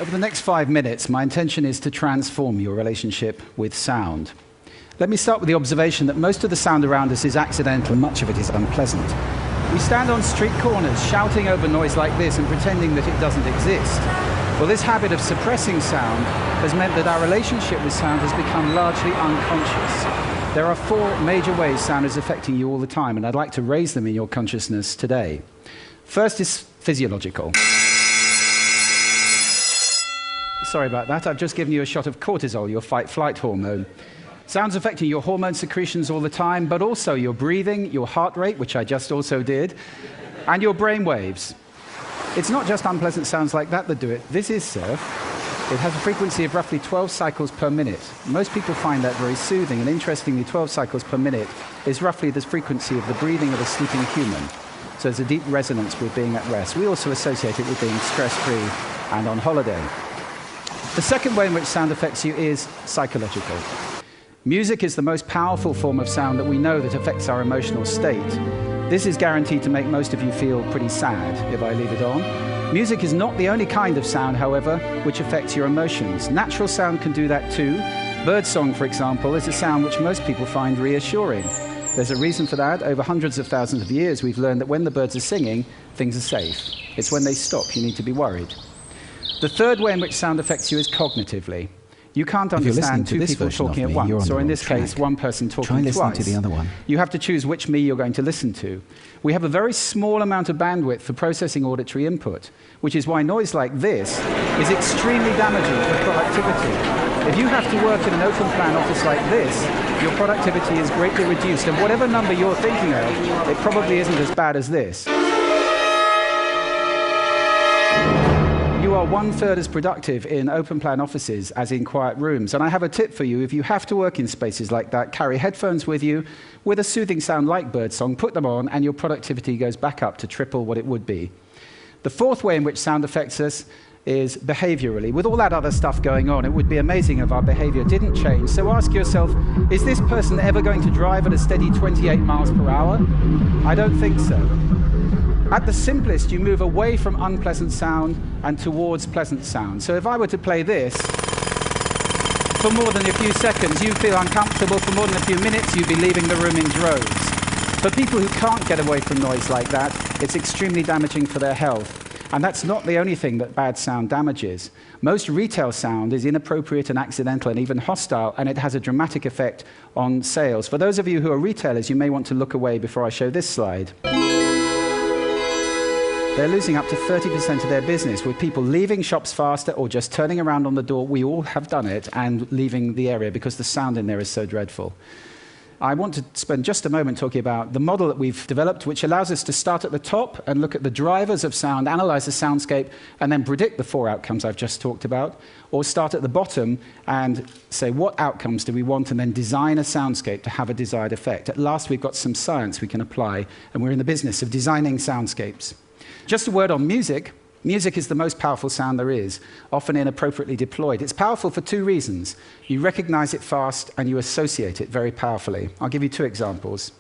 Over the next 5 minutes, my intention is to transform your relationship with sound. Let me start with the observation that most of the sound around us is accidental and much of it is unpleasant. We stand on street corners shouting over noise like this and pretending that it doesn't exist. Well, this habit of suppressing sound has meant that our relationship with sound has become largely unconscious. There are 4 major ways sound is affecting you all the time, and I'd like to raise them in your consciousness today. First is physiological. Sorry about that, I've just given you a shot of cortisol, your fight-flight hormone. Sound's affecting your hormone secretions all the time, but also your breathing, your heart rate, which I just also did, and your brain waves. It's not just unpleasant sounds like that do it. This is surf. It has a frequency of roughly 12 cycles per minute. Most people find that very soothing, and interestingly, 12 cycles per minute is roughly the frequency of the breathing of a sleeping human. So there's a deep resonance with being at rest. We also associate it with being stress-free and on holiday. The second way in which sound affects you is psychological. Music is the most powerful form of sound that we know that affects our emotional state. This is guaranteed to make most of you feel pretty sad if I leave it on. Music is not the only kind of sound, however, which affects your emotions. Natural sound can do that too. Birdsong, for example, is a sound which most people find reassuring. There's a reason for that. Over hundreds of thousands of years, we've learned that when the birds are singing, things are safe. It's when they stop you need to be worried. The third way in which sound affects you is cognitively. You can't understand 2 people talking at once, or in this case, one person talking twice. Try listening to the other one. You have to choose which me you're going to listen to. We have a very small amount of bandwidth for processing auditory input, which is why noise like this is extremely damaging for productivity. If you have to work in an open-plan office like this, your productivity is greatly reduced, and whatever number you're thinking of, it probably isn't as bad as this. You are 1/3 as productive in open-plan offices as in quiet rooms. And I have a tip for you. If you have to work in spaces like that, carry headphones with you with a soothing sound like birdsong, put them on, and your productivity goes back up to triple what it would be. The fourth way in which sound affects us is behaviorally. With all that other stuff going on, it would be amazing if our behavior didn't change. So ask yourself, is this person ever going to drive at a steady 28 miles per hour? I don't think so. At the simplest, you move away from unpleasant sound and towards pleasant sound. So if I were to play this, for more than a few seconds, you feel uncomfortable. For more than a few minutes, you'd be leaving the room in droves. For people who can't get away from noise like that, it's extremely damaging for their health. And that's not the only thing that bad sound damages. Most retail sound is inappropriate and accidental and even hostile, and it has a dramatic effect on sales. For those of you who are retailers, you may want to look away before I show this slide. They're losing up to 30% of their business with people leaving shops faster or just turning around on the door. We all have done it, and leaving the area because the sound in there is so dreadful. I want to spend just a moment talking about the model that we've developed, which allows us to start at the top and look at the drivers of sound, analyze the soundscape, and then predict the 4 outcomes I've just talked about, or start at the bottom and say what outcomes do we want, and then design a soundscape to have a desired effect. At last, we've got some science we can apply, and we're in the business of designing soundscapes. Just a word on music. Music is the most powerful sound there is, often inappropriately deployed. It's powerful for 2 reasons. You recognize it fast, and you associate it very powerfully. I'll give you 2 examples.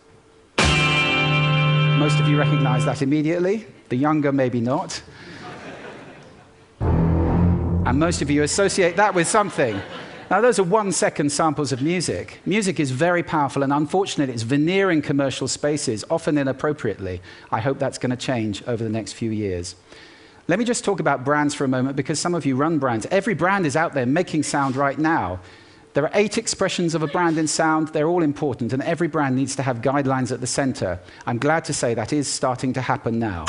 Most of you recognize that immediately. The younger, maybe not. And most of you associate that with something. Now, those are 1-second samples of music. Music is very powerful, and unfortunately, it's veneering commercial spaces, often inappropriately. I hope that's going to change over the next few years. Let me just talk about brands for a moment, because some of you run brands. Every brand is out there making sound right now. There are 8 expressions of a brand in sound. They're all important, and every brand needs to have guidelines at the center. I'm glad to say that is starting to happen now.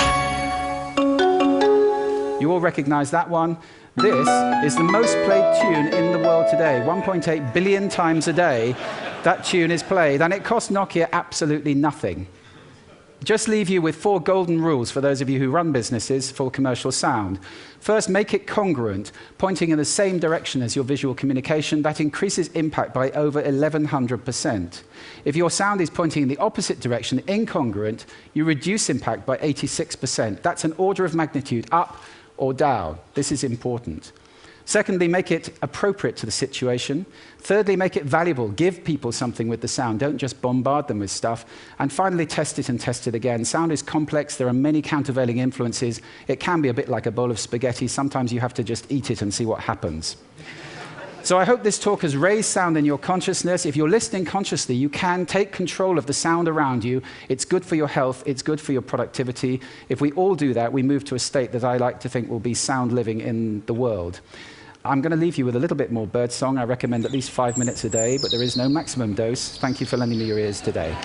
You all recognize that one. This is the most played tune in the world today. 1.8 billion times a day, that tune is played, and it cost Nokia absolutely nothing. Just leave you with 4 golden rules for those of you who run businesses for commercial sound. First, make it congruent, pointing in the same direction as your visual communication. That increases impact by over 1,100%. If your sound is pointing in the opposite direction, incongruent, you reduce impact by 86%. That's an order of magnitude up or down. This is important. Secondly, make it appropriate to the situation. Thirdly, make it valuable. Give people something with the sound. Don't just bombard them with stuff. And finally, test it and test it again. Sound is complex. There are many countervailing influences. It can be a bit like a bowl of spaghetti. Sometimes you have to just eat it and see what happens. So I hope this talk has raised sound in your consciousness. If you're listening consciously, you can take control of the sound around you. It's good for your health. It's good for your productivity. If we all do that, we move to a state that I like to think will be sound living in the world. I'm going to leave you with a little bit more birdsong. I recommend at least 5 minutes a day, but there is no maximum dose. Thank you for lending me your ears today.